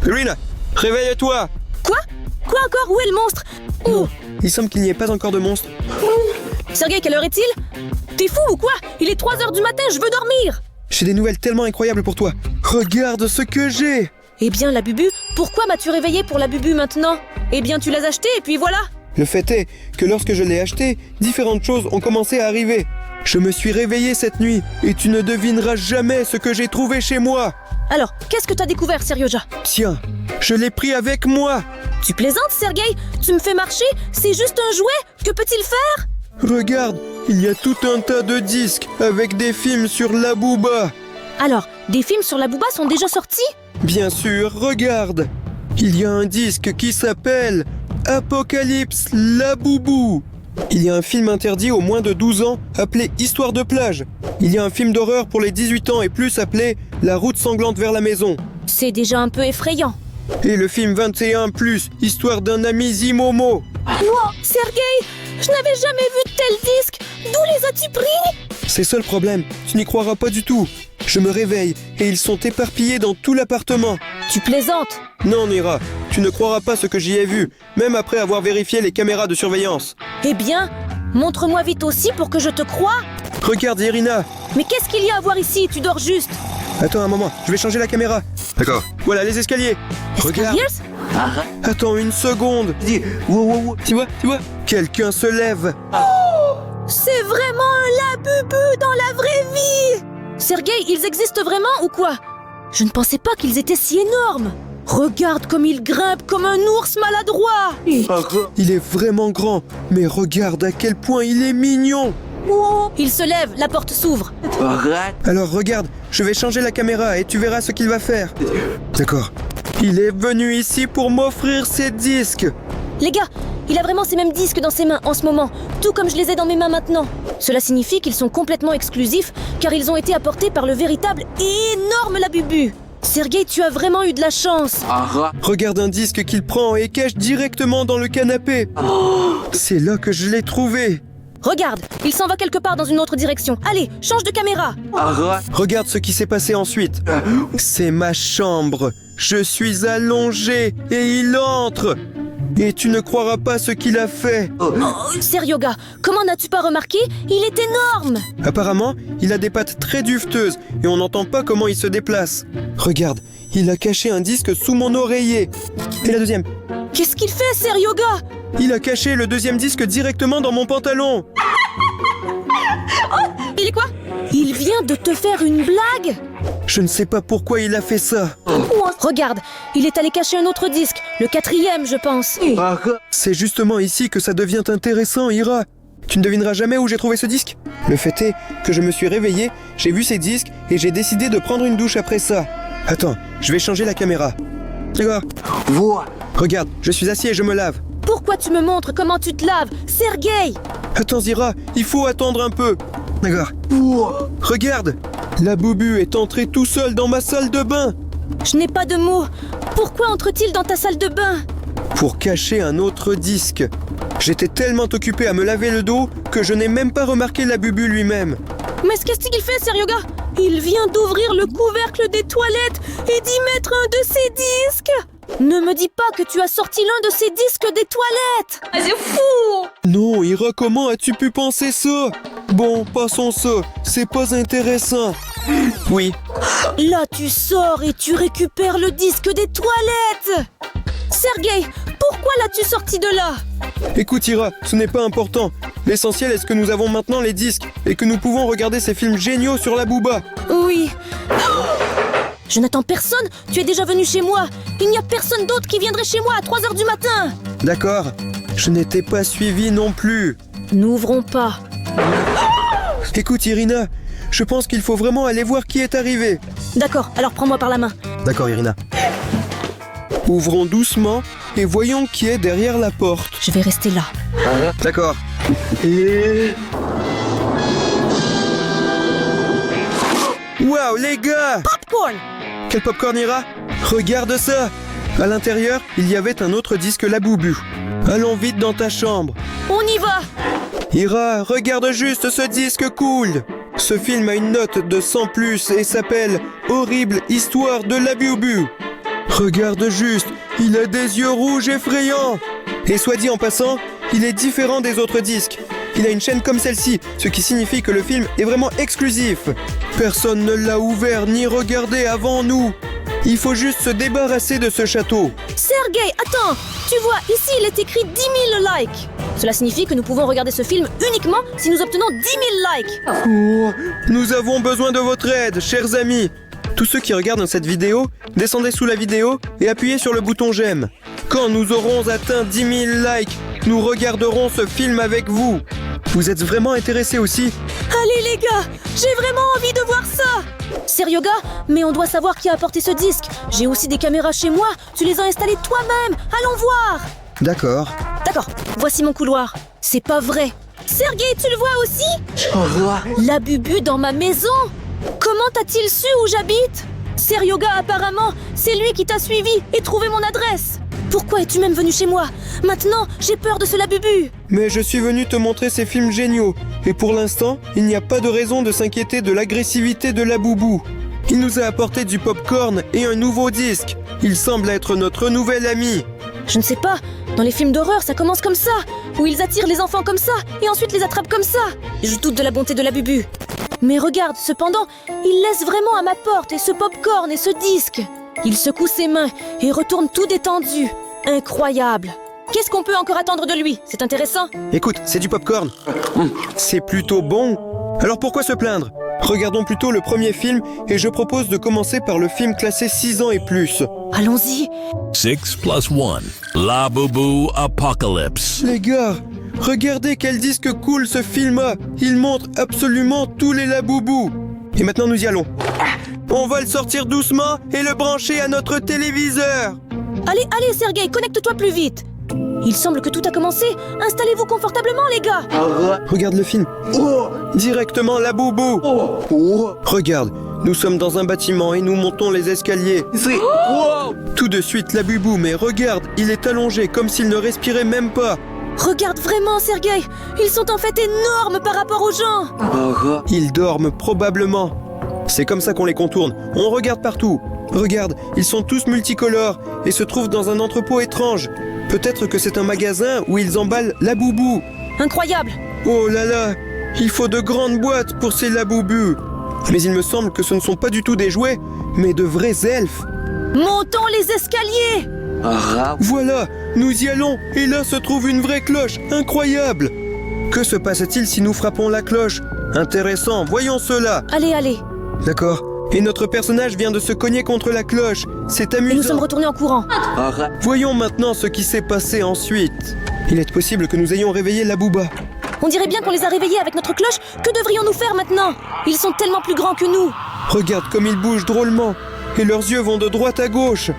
Irina, réveille-toi. Quoi? Quoi encore? Où est le monstre? Oh! Il semble qu'il n'y ait pas encore de monstre. Sergueï, quelle heure est-il? T'es fou ou quoi? Il est 3h du matin, je veux dormir! J'ai des nouvelles tellement incroyables pour toi. Regarde ce que j'ai. Eh bien, la bubu, pourquoi m'as-tu réveillé pour la bubu maintenant? Eh bien, tu l'as acheté et puis voilà! Le fait est que lorsque je l'ai acheté, différentes choses ont commencé à arriver. Je me suis réveillé cette nuit et tu ne devineras jamais ce que j'ai trouvé chez moi. Alors, qu'est-ce que t'as découvert, Seryoja? Tiens, je l'ai pris avec moi. Tu plaisantes, Sergueï? Tu me fais marcher? C'est juste un jouet? Que peut-il faire? Regarde, il y a tout un tas de disques avec des films sur la Booba. Alors, des films sur la Booba sont déjà sortis? Bien sûr, regarde. Il y a un disque qui s'appelle Apocalypse Laboubou. Il y a un film interdit aux moins de 12 ans appelé Histoire de plage. Il y a un film d'horreur pour les 18 ans et plus appelé La route sanglante vers la maison. C'est déjà un peu effrayant. Et le film 21+, Histoire d'un ami Zimomo. Wow, Sergueï, je n'avais jamais vu de tels disques. D'où les as-tu pris? C'est ça le problème, tu n'y croiras pas du tout. Je me réveille et ils sont éparpillés dans tout l'appartement. Tu plaisantes? Non, Nira, tu ne croiras pas ce que j'y ai vu, même après avoir vérifié les caméras de surveillance. Eh bien, montre-moi vite aussi pour que je te croie. Regarde, Irina. Mais qu'est-ce qu'il y a à voir ici? Tu dors juste. Attends un moment, je vais changer la caméra. D'accord. Voilà les escaliers. Regarde. Escaliers? Attends une seconde. Tu vois? Quelqu'un se lève. C'est vraiment un labubu dans la vraie vie! Sergueï, ils existent vraiment ou quoi? Je ne pensais pas qu'ils étaient si énormes. Regarde comme il grimpe comme un ours maladroit. Il est vraiment grand, mais regarde à quel point il est mignon. Oh, il se lève, la porte s'ouvre. Alors regarde, je vais changer la caméra et tu verras ce qu'il va faire. D'accord. Il est venu ici pour m'offrir ses disques. Les gars, il a vraiment ces mêmes disques dans ses mains en ce moment, tout comme je les ai dans mes mains maintenant. Cela signifie qu'ils sont complètement exclusifs, car ils ont été apportés par le véritable et énorme Labubu. Sergueï, tu as vraiment eu de la chance. Regarde un disque qu'il prend et cache directement dans le canapé. C'est là que je l'ai trouvé. Regarde, il s'en va quelque part dans une autre direction. Allez, change de caméra. Regarde ce qui s'est passé ensuite. C'est ma chambre. Je suis allongé et il entre. Et tu ne croiras pas ce qu'il a fait. Seryoga, comment n'as-tu pas remarqué? Il est énorme. Apparemment, il a des pattes très duveteuses et on n'entend pas comment il se déplace. Regarde, il a caché un disque sous mon oreiller. Et la deuxième. Qu'est-ce qu'il fait, Seryoga? Il a caché le deuxième disque directement dans mon pantalon. Il est quoi? Il vient de te faire une blague? Je ne sais pas pourquoi il a fait ça. Regarde, il est allé cacher un autre disque, le 4e, je pense. C'est justement ici que ça devient intéressant, Ira. Tu ne devineras jamais où j'ai trouvé ce disque. Le fait est que je me suis réveillé, j'ai vu ces disques et j'ai décidé de prendre une douche après ça. Attends, je vais changer la caméra. D'accord. Regarde, je suis assis et je me lave. Pourquoi tu me montres comment tu te laves, Sergueï? Attends, Ira, il faut attendre un peu. D'accord. Regarde, la Boubu est entré tout seul dans ma salle de bain. Je n'ai pas de mots. Pourquoi entre-t-il dans ta salle de bain? Pour cacher un autre disque. J'étais tellement occupé à me laver le dos que je n'ai même pas remarqué la Bubu lui-même. Mais qu'est-ce qu'il fait, Seryoga? Il vient d'ouvrir le couvercle des toilettes et d'y mettre un de ses disques. Ne me dis pas que tu as sorti l'un de ces disques des toilettes. C'est fou. Non, Ira, comment as-tu pu penser ça? Bon, passons ça, c'est pas intéressant. Oui. Là, tu sors et tu récupères le disque des toilettes. Sergueï, pourquoi l'as-tu sorti de là? Écoute, Ira, ce n'est pas important. L'essentiel est que nous avons maintenant les disques et que nous pouvons regarder ces films géniaux sur la Booba. Oui. Je n'attends personne, tu es déjà venu chez moi. Il n'y a personne d'autre qui viendrait chez moi à 3h du matin. D'accord, je n'étais pas suivi non plus. N'ouvrons pas. Écoute, Irina, je pense qu'il faut vraiment aller voir qui est arrivé. D'accord, alors prends-moi par la main. D'accord, Irina. Ouvrons doucement et voyons qui est derrière la porte. Je vais rester là. D'accord. Waouh, les gars! Popcorn! Quel popcorn, Ira? Regarde ça! À l'intérieur, il y avait un autre disque Labubu. Allons vite dans ta chambre. On y va! Ira, regarde juste ce disque cool! Ce film a une note de 100+ et s'appelle Horrible Histoire de Labubu. Regarde juste, il a des yeux rouges effrayants. Et soit dit en passant, il est différent des autres disques. Il a une chaîne comme celle-ci, ce qui signifie que le film est vraiment exclusif. Personne ne l'a ouvert ni regardé avant nous. Il faut juste se débarrasser de ce château. Sergei, attends! Tu vois, ici il est écrit 10 000 likes. Cela signifie que nous pouvons regarder ce film uniquement si nous obtenons 10 000 likes. Oh, nous avons besoin de votre aide, chers amis. Tous ceux qui regardent cette vidéo, descendez sous la vidéo et appuyez sur le bouton j'aime. Quand nous aurons atteint 10 000 likes, nous regarderons ce film avec vous. Vous êtes vraiment intéressés aussi? Allez les gars, j'ai vraiment envie de voir ça! Seryoga, mais on doit savoir qui a apporté ce disque. J'ai aussi des caméras chez moi, tu les as installées toi-même. Allons voir! D'accord. D'accord, voici mon couloir. C'est pas vrai. Sergei, tu le vois aussi? La bubu dans ma maison? Comment t'a-t-il su où j'habite? Seryoga, apparemment, c'est lui qui t'a suivi et trouvé mon adresse. Pourquoi es-tu même venu chez moi? Maintenant, j'ai peur de ce Labubu. Mais je suis venu te montrer ces films géniaux. Et pour l'instant, il n'y a pas de raison de s'inquiéter de l'agressivité de Labubu. Il nous a apporté du popcorn et un nouveau disque. Il semble être notre nouvel ami. Je ne sais pas, dans les films d'horreur, ça commence comme ça, où ils attirent les enfants comme ça, et ensuite les attrapent comme ça. Je doute de la bonté de Labubu. Mais regarde, cependant, il laisse vraiment à ma porte et ce popcorn et ce disque. Il secoue ses mains et retourne tout détendu. Incroyable. Qu'est-ce qu'on peut encore attendre de lui? C'est intéressant. Écoute, c'est du popcorn. C'est plutôt bon. Alors pourquoi se plaindre? Regardons plutôt le premier film et je propose de commencer par le film classé 6 ans et plus. Allons-y. 6 + 1. Labubu Apocalypse. Les gars, regardez quel disque cool ce film a. Il montre absolument tous les Labubu. Et maintenant nous y allons. On va le sortir doucement et le brancher à notre téléviseur. Allez, allez, Sergei, connecte-toi plus vite. Il semble que tout a commencé. Installez-vous confortablement, les gars. Regarde le film. Directement Labubu. Regarde, nous sommes dans un bâtiment et nous montons les escaliers. Tout de suite Labubu, mais regarde, il est allongé comme s'il ne respirait même pas. Regarde vraiment, Sergei. Ils sont en fait énormes par rapport aux gens. Ils dorment probablement. C'est comme ça qu'on les contourne. On regarde partout. Regarde, ils sont tous multicolores et se trouvent dans un entrepôt étrange. Peut-être que c'est un magasin où ils emballent Labubu. Incroyable. Oh là là, il faut de grandes boîtes pour ces Labubu. Mais il me semble que ce ne sont pas du tout des jouets, mais de vrais elfes. Montons les escaliers. Voilà, nous y allons et là se trouve une vraie cloche. Incroyable. Que se passe-t-il si nous frappons la cloche? Intéressant, voyons cela. Allez, allez. D'accord. Et notre personnage vient de se cogner contre la cloche. C'est Et nous amusant. sommes retournés en courant. Voyons maintenant ce qui s'est passé ensuite. Il est possible que nous ayons réveillé Labouba. On dirait bien qu'on les a réveillés avec notre cloche. Que devrions-nous faire maintenant? Ils sont tellement plus grands que nous. Regarde comme ils bougent drôlement. Et leurs yeux vont de droite à gauche.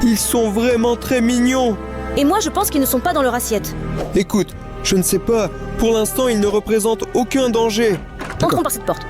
Ils sont vraiment très mignons. Et moi, je pense qu'ils ne sont pas dans leur assiette. Écoute, je ne sais pas. Pour l'instant, ils ne représentent aucun danger. Entrons par cette porte.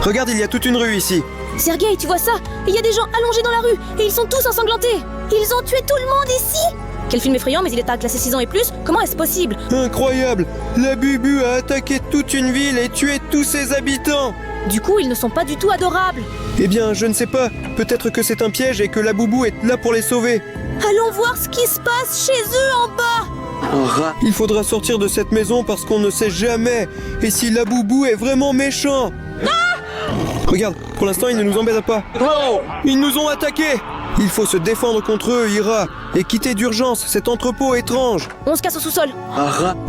Regarde, il y a toute une rue ici. Sergei, tu vois ça? Il y a des gens allongés dans la rue et ils sont tous ensanglantés. Ils ont tué tout le monde ici. Quel film effrayant, mais il est à classer 6 ans et plus. Comment est-ce possible? Incroyable. Labubu a attaqué toute une ville et tué tous ses habitants. Du coup, ils ne sont pas du tout adorables. Eh bien, je ne sais pas. Peut-être que c'est un piège et que Labubu est là pour les sauver. Allons voir ce qui se passe chez eux en bas. Il faudra sortir de cette maison parce qu'on ne sait jamais. Et si Labubu est vraiment méchant? Regarde, pour l'instant, ils ne nous embêtent pas. Ils nous ont attaqués. Il faut se défendre contre eux, Ira, et quitter d'urgence cet entrepôt étrange. On se casse au sous-sol.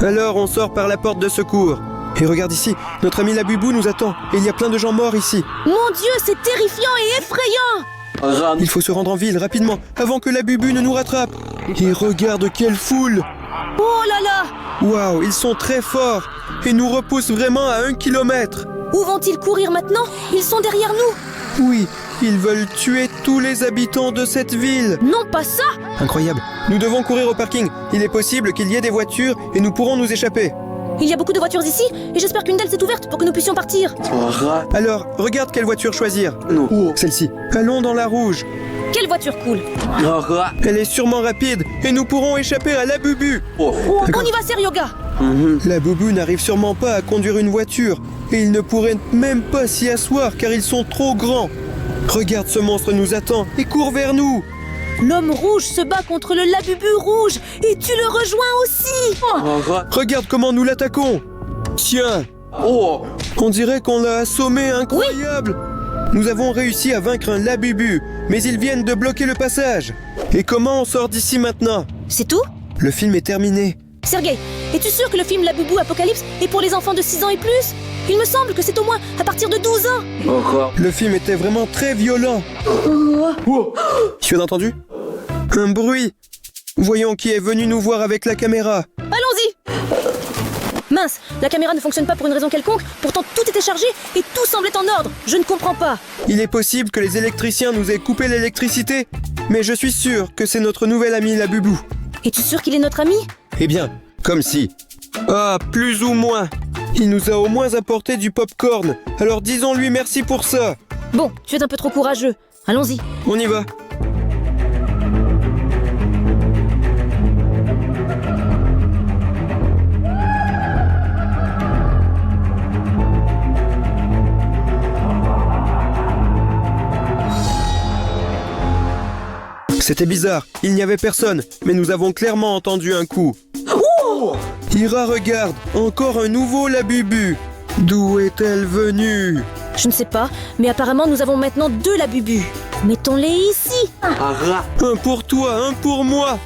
Alors, on sort par la porte de secours. Et regarde ici, notre ami Labubu nous attend. Et il y a plein de gens morts ici. Mon Dieu, c'est terrifiant et effrayant. Il faut se rendre en ville rapidement, avant que Labubu ne nous rattrape. Et regarde quelle foule. Oh là là. Waouh, ils sont très forts. Et nous repoussent vraiment à 1 kilomètre. Où vont-ils courir maintenant? Ils sont derrière nous. Oui, ils veulent tuer tous les habitants de cette ville. Non, pas ça. Incroyable. Nous devons courir au parking. Il est possible qu'il y ait des voitures et nous pourrons nous échapper. Il y a beaucoup de voitures ici et j'espère qu'une d'elles s'est ouverte pour que nous puissions partir. Alors, regarde quelle voiture choisir. Celle-ci. Allons dans la rouge. Quelle voiture cool. Elle est sûrement rapide et nous pourrons échapper à Labubu. On y va, Seryoga. Labubu n'arrive sûrement pas à conduire une voiture et il ne pourrait même pas s'y asseoir car ils sont trop grands. Regarde, ce monstre nous attend et court vers nous. L'homme rouge se bat contre le Labubu rouge et tu le rejoins aussi. Regarde comment nous l'attaquons. Tiens. On dirait qu'on l'a assommé, incroyable. Nous avons réussi à vaincre un Labubu, mais ils viennent de bloquer le passage. Et comment on sort d'ici maintenant? C'est tout? Le film est terminé. Sergei, es-tu sûr que le film Labubu Apocalypse est pour les enfants de 6 ans et plus? Il me semble que c'est au moins à partir de 12 ans. Le film était vraiment très violent. Tu as entendu? Un bruit. Voyons qui est venu nous voir avec la caméra. Allons-y. Mince, la caméra ne fonctionne pas pour une raison quelconque, pourtant tout était chargé et tout semblait en ordre. Je ne comprends pas. Il est possible que les électriciens nous aient coupé l'électricité, mais je suis sûr que c'est notre nouvel ami Labubu. Es-tu sûr qu'il est notre ami? Eh bien, comme si. Ah, plus ou moins. Il nous a au moins apporté du pop-corn, alors disons-lui merci pour ça. Bon, tu es un peu trop courageux. Allons-y. On y va. C'était bizarre, il n'y avait personne, mais nous avons clairement entendu un coup. Ira, regarde, encore un nouveau Labubu. D'où est-elle venue? Je ne sais pas, mais apparemment nous avons maintenant 2 Labubu. Mettons-les ici. Un pour toi, un pour moi.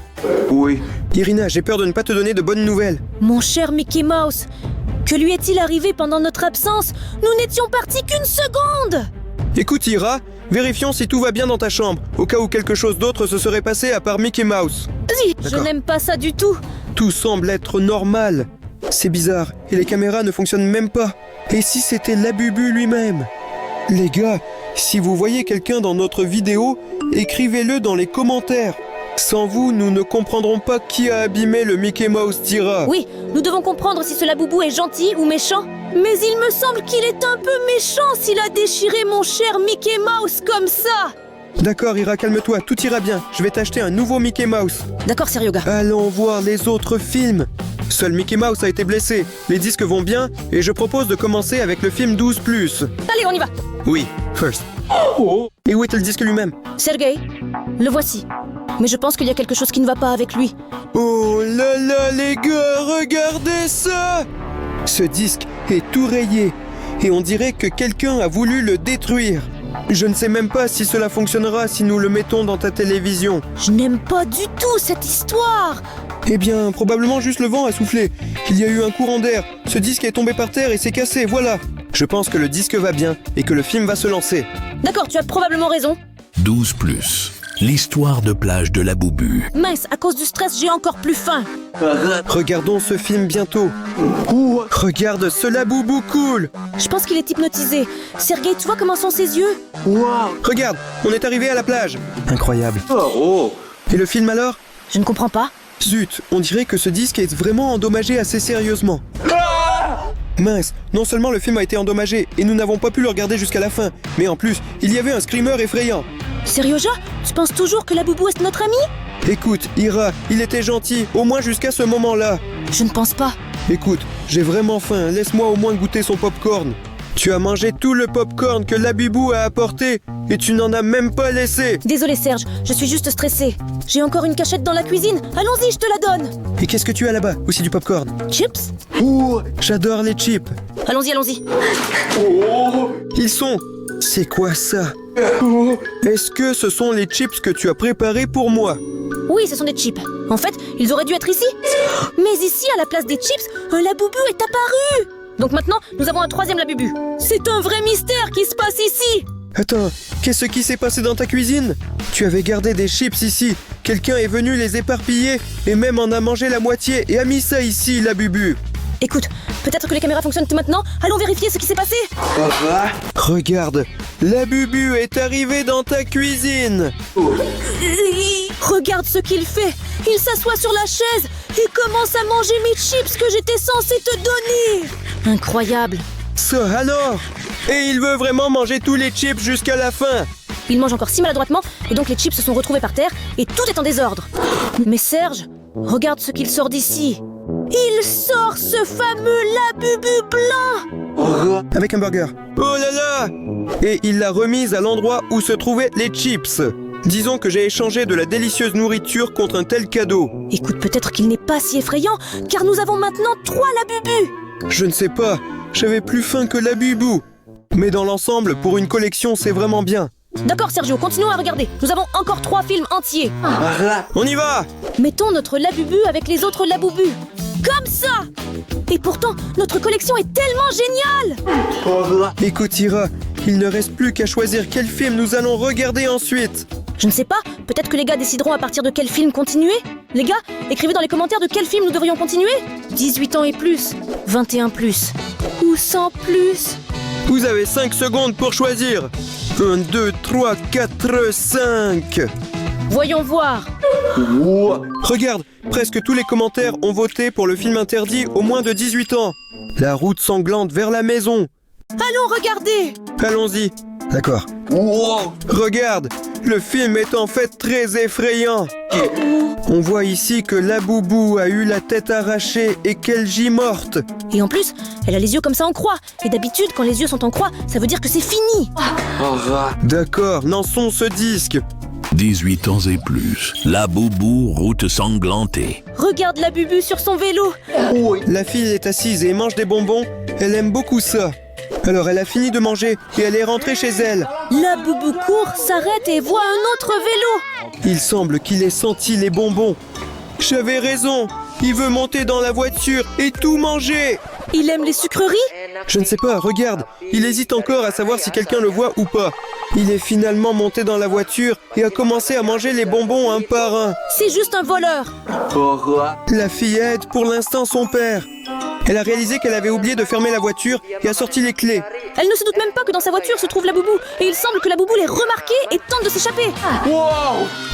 Oui. Irina, j'ai peur de ne pas te donner de bonnes nouvelles. Mon cher Mickey Mouse, que lui est-il arrivé pendant notre absence? Nous n'étions partis qu'une seconde. Écoute Ira, vérifions si tout va bien dans ta chambre, au cas où quelque chose d'autre se serait passé à part Mickey Mouse. Si, je D'accord. n'aime pas ça du tout. Tout semble être normal. C'est bizarre, et les caméras ne fonctionnent même pas. Et si c'était Labubu lui-même? Les gars, si vous voyez quelqu'un dans notre vidéo, écrivez-le dans les commentaires. Sans vous, nous ne comprendrons pas qui a abîmé le Mickey Mouse d'Ira. Oui, nous devons comprendre si ce Labubu est gentil ou méchant. Mais il me semble qu'il est un peu méchant s'il a déchiré mon cher Mickey Mouse comme ça. D'accord Ira, calme-toi, tout ira bien. Je vais t'acheter un nouveau Mickey Mouse. D'accord, Seryoga. Allons voir les autres films. Seul Mickey Mouse a été blessé. Les disques vont bien et je propose de commencer avec le film 12+. Allez, on y va. Oui, first. Et où est le disque lui-même? Sergei, le voici. Mais je pense qu'il y a quelque chose qui ne va pas avec lui. Oh là là les gars, regardez ça! Ce disque est tout rayé et on dirait que quelqu'un a voulu le détruire. Je ne sais même pas si cela fonctionnera si nous le mettons dans ta télévision. Je n'aime pas du tout cette histoire. Eh bien, probablement juste le vent a soufflé. Il y a eu un courant d'air. Ce disque est tombé par terre et s'est cassé, voilà. Je pense que le disque va bien et que le film va se lancer. D'accord, tu as probablement raison. 12+. L'histoire de plage de Labubu. Mince, à cause du stress, j'ai encore plus faim. Regardons ce film bientôt. Regarde ce Labubu cool. Je pense qu'il est hypnotisé. Sergei, tu vois comment sont ses yeux? Regarde, on est arrivé à la plage. Incroyable. Et le film alors? Je ne comprends pas. Zut, on dirait que ce disque est vraiment endommagé assez sérieusement. Mince, non seulement le film a été endommagé et nous n'avons pas pu le regarder jusqu'à la fin, mais en plus, il y avait un screamer effrayant. Seryoja, tu penses toujours que Labubu est notre ami? Écoute, Ira, il était gentil, au moins jusqu'à ce moment-là. Je ne pense pas. Écoute, j'ai vraiment faim, laisse-moi au moins goûter son popcorn. Tu as mangé tout le popcorn que Labubu a apporté et tu n'en as même pas laissé. Désolé Serge, je suis juste stressée. J'ai encore une cachette dans la cuisine. Allons-y, je te la donne. Et qu'est-ce que tu as là-bas? Aussi du popcorn. Chips? J'adore les chips. Allons-y, allons-y. Ils sont... C'est quoi ça? Est-ce que ce sont les chips que tu as préparés pour moi? Oui, ce sont des chips. En fait, ils auraient dû être ici. Mais ici, à la place des chips, un Labubu est apparu. Donc maintenant, nous avons un 3e Labubu. C'est un vrai mystère qui se passe ici. Attends, qu'est-ce qui s'est passé dans ta cuisine? Tu avais gardé des chips ici. Quelqu'un est venu les éparpiller et même en a mangé la moitié et a mis ça ici, Labubu. Écoute, peut-être que les caméras fonctionnent maintenant. Allons vérifier ce qui s'est passé. Regarde, Labubu est arrivé dans ta cuisine. Regarde ce qu'il fait. Il s'assoit sur la chaise et commence à manger mes chips que j'étais censé te donner. Incroyable. Ça alors? Et il veut vraiment manger tous les chips jusqu'à la fin. Il mange encore si maladroitement et donc les chips se sont retrouvés par terre et tout est en désordre. Mais Serge, regarde ce qu'il sort d'ici. Il sort ce fameux Labubu blanc. Avec un burger. Oh là là! Et il l'a remise à l'endroit où se trouvaient les chips. Disons que j'ai échangé de la délicieuse nourriture contre un tel cadeau. Écoute, peut-être qu'il n'est pas si effrayant, car nous avons maintenant 3 Labubu. Je ne sais pas, j'avais plus faim que Labubu. Mais dans l'ensemble, pour une collection, c'est vraiment bien. D'accord Sergio, continuons à regarder. Nous avons encore 3 films entiers. On y va! Mettons notre Labubu avec les autres Labubu. Comme ça! Et pourtant, notre collection est tellement géniale! Écoute Ira, il ne reste plus qu'à choisir quel film nous allons regarder ensuite. Je ne sais pas, peut-être que les gars décideront à partir de quel film continuer. Les gars, écrivez dans les commentaires de quel film nous devrions continuer. 18 ans et plus, 21 plus, ou 100 plus. Vous avez 5 secondes pour choisir. 1, 2, 3, 4, 5. Voyons voir. Regarde, presque tous les commentaires ont voté pour le film interdit aux moins de 18 ans. La route sanglante vers la maison. Allons regarder. Allons-y. D'accord. Regarde, le film est en fait très effrayant. On voit ici que Labubu a eu la tête arrachée et qu'elle gît morte. Et en plus, elle a les yeux comme ça en croix. Et d'habitude, quand les yeux sont en croix, ça veut dire que c'est fini. D'accord, lançons ce disque. 18 ans et plus. Labubu, route sanglantée. Regarde Labubu sur son vélo. La fille est assise et mange des bonbons. Elle aime beaucoup ça. Alors elle a fini de manger et elle est rentrée chez elle. Labubu court, s'arrête et voit un autre vélo. Il semble qu'il ait senti les bonbons. J'avais raison. Il veut monter dans la voiture et tout manger. Il aime les sucreries? Je ne sais pas, regarde. Il hésite encore à savoir si quelqu'un le voit ou pas. Il est finalement monté dans la voiture et a commencé à manger les bonbons un par un. C'est juste un voleur. La fille aide pour l'instant son père. Elle a réalisé qu'elle avait oublié de fermer la voiture et a sorti les clés. Elle ne se doute même pas que dans sa voiture se trouve Labubu. Et il semble que Labubu l'ait remarqué et tente de s'échapper.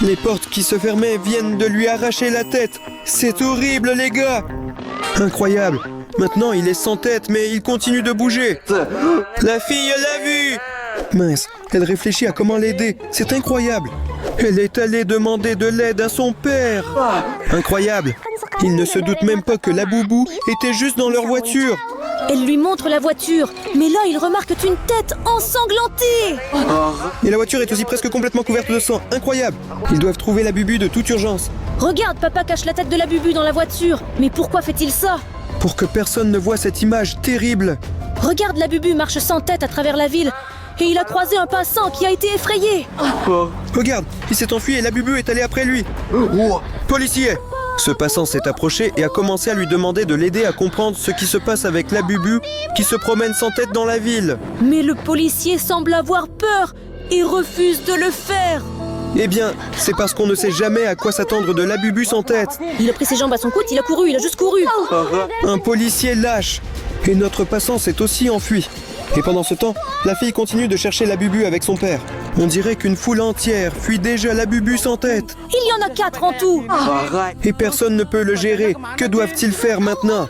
Les portes qui se fermaient viennent de lui arracher la tête. C'est horrible, les gars. Incroyable. Maintenant, il est sans tête, mais il continue de bouger. La fille l'a vu. Mince, elle réfléchit à comment l'aider. C'est incroyable. Elle est allée demander de l'aide à son père. Incroyable. Il ne se doute même pas que Labubu était juste dans leur voiture. Elle lui montre la voiture, mais là il remarque une tête ensanglantée. Et la voiture est aussi presque complètement couverte de sang. Incroyable. Ils doivent trouver Labubu de toute urgence. Regarde, papa cache la tête de Labubu dans la voiture. Mais pourquoi fait-il ça? Pour que personne ne voie cette image terrible. Regarde, Labubu marche sans tête à travers la ville. Et il a croisé un passant qui a été effrayé. Regarde, il s'est enfui et Labubu est allé après lui. Policier! Ce passant s'est approché et a commencé à lui demander de l'aider à comprendre ce qui se passe avec Labubu qui se promène sans tête dans la ville. Mais le policier semble avoir peur et refuse de le faire. Eh bien, c'est parce qu'on ne sait jamais à quoi s'attendre de Labubu sans tête. Il a pris ses jambes à son coude, il a couru, il a juste couru. Un policier lâche. Et notre passant s'est aussi enfui. Et pendant ce temps, la fille continue de chercher Labubu avec son père. On dirait qu'une foule entière fuit déjà Labubu sans tête. Il y en a 4 en tout. Et personne ne peut le gérer. Que doivent-ils faire maintenant?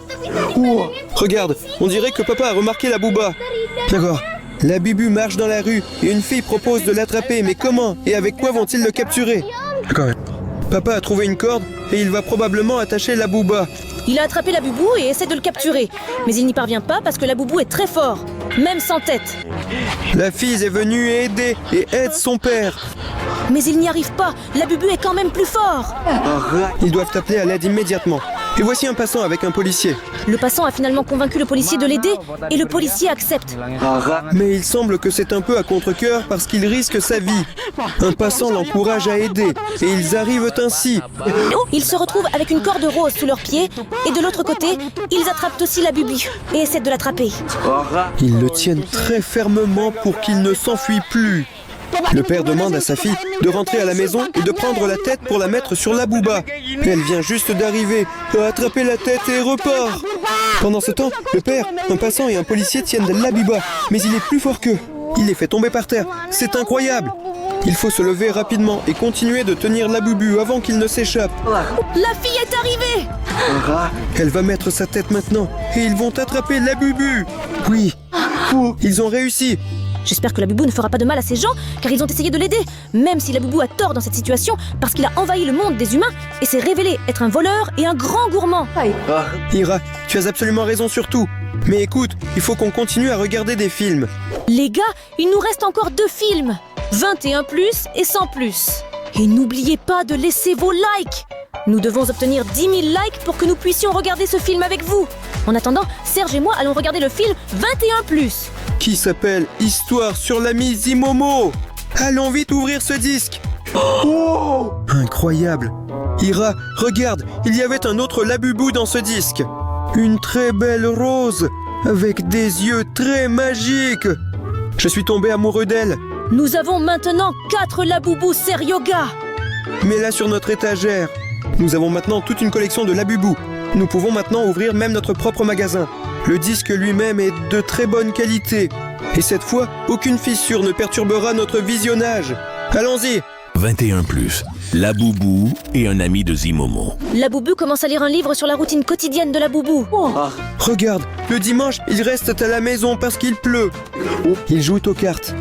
Regarde, on dirait que papa a remarqué la bouba. D'accord. Labubu marche dans la rue et une fille propose de l'attraper. Mais comment et avec quoi vont-ils le capturer? D'accord. Papa a trouvé une corde et il va probablement attacher la bouba. Il a attrapé Labubu et essaie de le capturer. Mais il n'y parvient pas parce que Labubu est très fort, même sans tête. La fille est venue aider et aide son père. Mais il n'y arrive pas, Labubu est quand même plus fort. Ils doivent appeler à l'aide immédiatement. Et voici un passant avec un policier. Le passant a finalement convaincu le policier de l'aider et le policier accepte. Mais il semble que c'est un peu à contre-cœur parce qu'il risque sa vie. Un passant l'encourage à aider et ils arrivent ainsi. Ils se retrouvent avec une corde rose sous leurs pieds et de l'autre côté, ils attrapent aussi Labubu et essaient de l'attraper. Ils le tiennent très fermement pour qu'il ne s'enfuit plus. Le père demande à sa fille de rentrer à la maison et de prendre la tête pour la mettre sur la bouba. Elle vient juste d'arriver, à attraper la tête et repart. Pendant ce temps, le père, un passant et un policier tiennent la bouba, mais il est plus fort qu'eux. Il les fait tomber par terre. C'est incroyable. Il faut se lever rapidement et continuer de tenir Labubu avant qu'il ne s'échappe. La fille est arrivée! Elle va mettre sa tête maintenant et ils vont attraper Labubu. Oui, ils ont réussi. J'espère que Labubu ne fera pas de mal à ces gens, car ils ont essayé de l'aider, même si Labubu a tort dans cette situation, parce qu'il a envahi le monde des humains et s'est révélé être un voleur et un grand gourmand. Ira, tu as absolument raison sur tout. Mais écoute, il faut qu'on continue à regarder des films. Les gars, il nous reste encore 2 films, 21 plus et 100 plus. Et n'oubliez pas de laisser vos likes. Nous devons obtenir 10 000 likes pour que nous puissions regarder ce film avec vous. En attendant, Serge et moi allons regarder le film 21+. Qui s'appelle Histoire sur l'ami Zimomo. Allons vite ouvrir ce disque. Oh, incroyable. Ira, regarde, il y avait un autre Labubu dans ce disque. Une très belle rose, avec des yeux très magiques. Je suis tombé amoureux d'elle. Nous avons maintenant 4 Labubu Seryoga. Mets-la sur notre étagère. Nous avons maintenant toute une collection de Labubu. Nous pouvons maintenant ouvrir même notre propre magasin. Le disque lui-même est de très bonne qualité. Et cette fois, aucune fissure ne perturbera notre visionnage. Allons-y. 21+, Labubu et un ami de Zimomo. Labubu commence à lire un livre sur la routine quotidienne de Labubu. Regarde, le dimanche, ils restent à la maison parce qu'il pleut. Ils jouent aux cartes.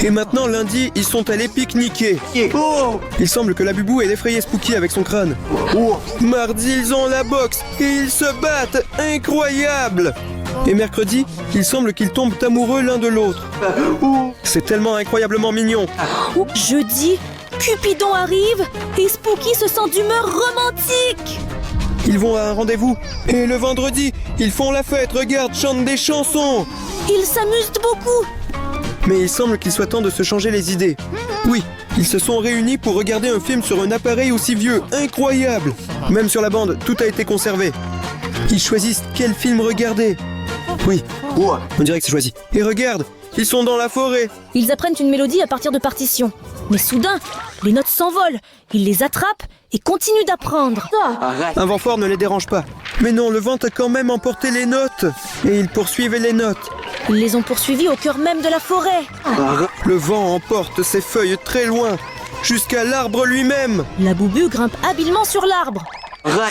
Et maintenant, lundi, ils sont allés pique-niquer. Il semble que Labubu ait effrayé Spooky avec son crâne. Mardi, ils ont la boxe et ils se battent. Incroyable! Et mercredi, il semble qu'ils tombent amoureux l'un de l'autre. C'est tellement incroyablement mignon. Jeudi, Cupidon arrive et Spooky se sent d'humeur romantique. Ils vont à un rendez-vous. Et le vendredi, ils font la fête. Regarde, chantent des chansons. Ils s'amusent beaucoup. Mais il semble qu'il soit temps de se changer les idées. Oui, ils se sont réunis pour regarder un film sur un appareil aussi vieux. Incroyable! Même sur la bande, tout a été conservé. Ils choisissent quel film regarder. Oui, on dirait que c'est choisi. Et regarde, ils sont dans la forêt. Ils apprennent une mélodie à partir de partitions. Mais soudain, les notes s'envolent. Ils les attrapent et continuent d'apprendre. Un vent fort ne les dérange pas. Mais non, le vent a quand même emporté les notes. Et ils poursuivent les notes. Ils les ont poursuivis au cœur même de la forêt. Le vent emporte ses feuilles très loin, jusqu'à l'arbre lui-même. Labubu grimpe habilement sur l'arbre.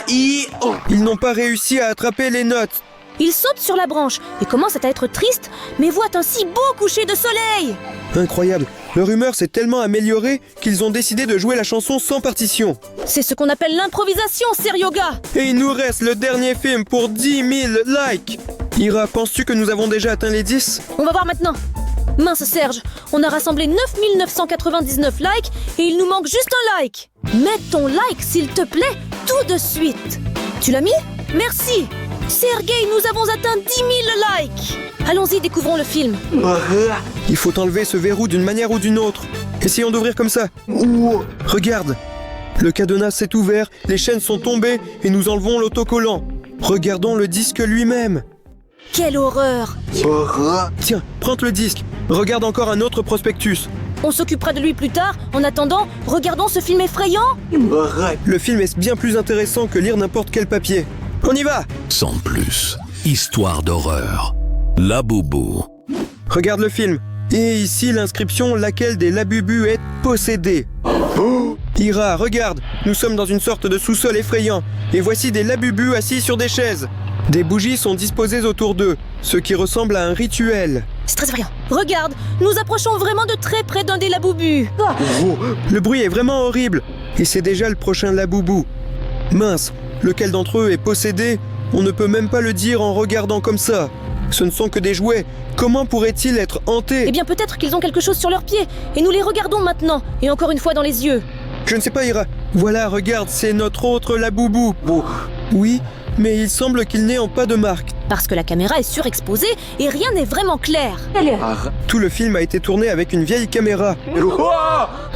Ils n'ont pas réussi à attraper les notes. Il saute sur la branche et commence à être triste, mais voit un si beau coucher de soleil. Incroyable, leur humeur s'est tellement améliorée qu'ils ont décidé de jouer la chanson sans partition. C'est ce qu'on appelle l'improvisation, Seryoga. Et il nous reste le dernier film pour 10 000 likes. Ira, penses-tu que nous avons déjà atteint les 10? On va voir maintenant. Mince Serge, on a rassemblé 9 999 likes et il nous manque juste un like. Mets ton like, s'il te plaît, tout de suite. Tu l'as mis? Merci. Sergei, nous avons atteint 10 000 likes. Allons-y, découvrons le film. Il faut enlever ce verrou d'une manière ou d'une autre. Essayons d'ouvrir comme ça. Regarde. Le cadenas s'est ouvert, les chaînes sont tombées et nous enlevons l'autocollant. Regardons le disque lui-même. Quelle horreur! Tiens, prends le disque. Regarde encore un autre prospectus. On s'occupera de lui plus tard. En attendant, regardons ce film effrayant. Le film est bien plus intéressant que lire n'importe quel papier. On y va! Sans plus, histoire d'horreur. Labubu. Regarde le film. Et ici l'inscription laquelle des Labubu est possédée. Ira, regarde, nous sommes dans une sorte de sous-sol effrayant. Et voici des Labubu assis sur des chaises. Des bougies sont disposées autour d'eux, ce qui ressemble à un rituel. C'est très effrayant. Regarde, nous approchons vraiment de très près d'un des Labubu. Le bruit est vraiment horrible. Et c'est déjà le prochain Labubu. Mince, lequel d'entre eux est possédé? On ne peut même pas le dire en regardant comme ça. Ce ne sont que des jouets. Comment pourraient-ils être hantés? Eh bien peut-être qu'ils ont quelque chose sur leurs pieds. Et nous les regardons maintenant. Et encore une fois dans les yeux. Je ne sais pas, Ira. Voilà, regarde, c'est notre autre Labubu. Oui, mais il semble qu'ils n'aient pas de marque. Parce que la caméra est surexposée et rien n'est vraiment clair. Tout le film a été tourné avec une vieille caméra.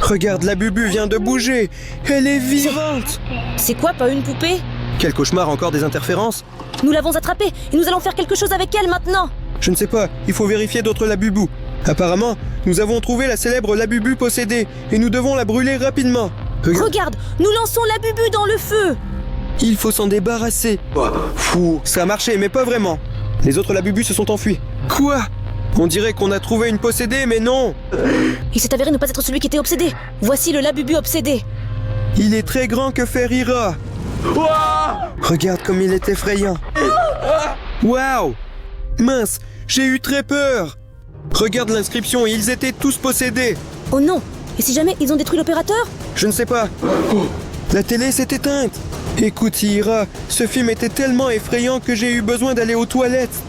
Regarde, Labubu vient de bouger. Elle est vivante. C'est quoi, pas une poupée? Quel cauchemar, encore des interférences? Nous l'avons attrapée et nous allons faire quelque chose avec elle maintenant. Je ne sais pas, il faut vérifier d'autres Labubu. Apparemment, nous avons trouvé la célèbre Labubu possédée et nous devons la brûler rapidement. Regarde, nous lançons Labubu dans le feu. Il faut s'en débarrasser. Fou. Ça a marché, mais pas vraiment. Les autres Labubu se sont enfuis. Quoi? On dirait qu'on a trouvé une possédée, mais non. Il s'est avéré ne pas être celui qui était obsédé. Voici le Labubu obsédé. Il est très grand que faire Ira. Regarde comme il est effrayant. Waouh! Mince, j'ai eu très peur. Regarde l'inscription, ils étaient tous possédés. Oh non! Et si jamais ils ont détruit l'opérateur? Je ne sais pas. La télé s'est éteinte. Écoute, Ira, ce film était tellement effrayant que j'ai eu besoin d'aller aux toilettes.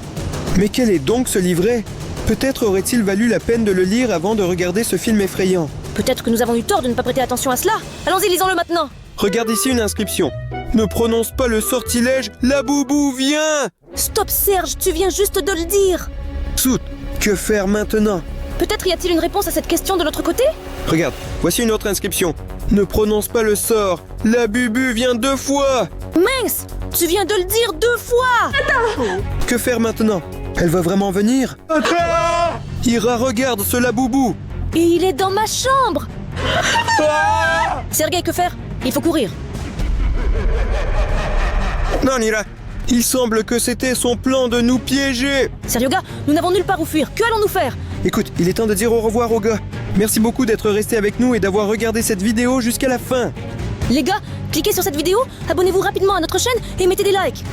Mais quel est donc ce livret? Peut-être aurait-il valu la peine de le lire avant de regarder ce film effrayant. Peut-être que nous avons eu tort de ne pas prêter attention à cela. Allons-y, lisons-le maintenant. Regarde ici une inscription. Ne prononce pas le sortilège, la boubou vient. Stop Serge, tu viens juste de le dire. Sout, que faire maintenant? Peut-être y a-t-il une réponse à cette question de l'autre côté? Regarde, voici une autre inscription. Ne prononce pas le sort, la bubu vient 2 fois. Mince, tu viens de le dire 2 fois. Que faire maintenant? Elle va vraiment venir? Ira, regarde ce laboubou. Et il est dans ma chambre. Sergei, que faire? Il faut courir. Non, Nira. Il semble que c'était son plan de nous piéger. Seryoga, nous n'avons nulle part où fuir. Que allons-nous faire? Écoute, il est temps de dire au revoir aux gars. Merci beaucoup d'être resté avec nous et d'avoir regardé cette vidéo jusqu'à la fin. Les gars, cliquez sur cette vidéo, abonnez-vous rapidement à notre chaîne et mettez des likes.